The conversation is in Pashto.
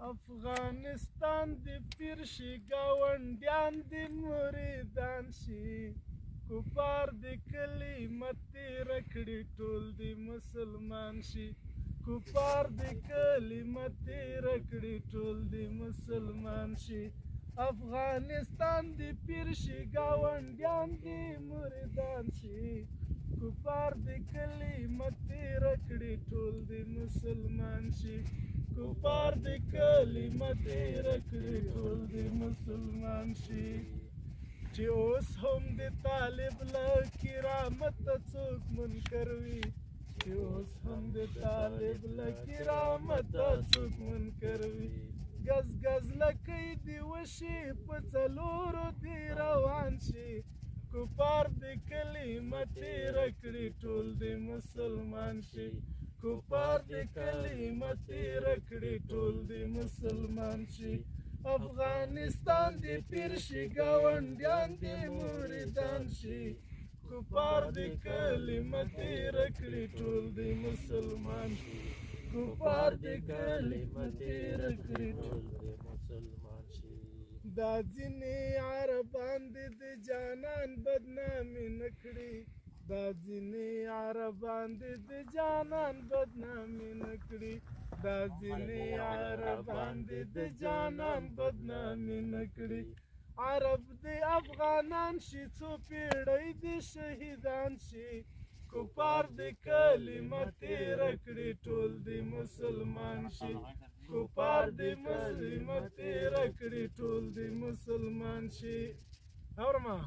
افغانستان دی پیر شي ګاونډیان دی مریدان شي کفار دی کلمت تیره کړي ټول دی مسلمان شي کفار دی کلمت تیره کړي ټول دی مسلمان شي افغانستان دی پیر شي ګاونډیان دی مریدان شي کفار دی کلمت تیره کړي ټول دی مسلمان شي کفار دی کلمت تیره کړي ټول دی مسلمان شي چې اوس هم د طالب له کرامت څوک منکر وي چې اوس هم د طالب له کرامت څوک منکر وي ګز ګز لکۍ دی وشي په څلورو دی روان شي کفار دی کلمت تیره کړي ټول دی مسلمان شي کفار دی کلمت تیره کړي ټول دی مسلمان شي افغانستان دی پیر شي ګاونډیان دی مریدان شي کفار دی کلمت تیره کړي ټول دی مسلمان شي کفار دی کلمت تیره کړي ټول دی مسلمان شي دا ځینې عربان دی د جانان بدنامي نه کړي دا ځینې عربان دی د جانان بدنامي نه کړي دا ځینې عربان دی د جانان بدنامي نه کړي عرب دی افغانان شي څو پیړۍ دی شهیدان شي کفار دی کلمت تیره کړي ټول دی مسلمان شي کفار دی کلمت تیره کړي ټول دی مسلمان شي اورما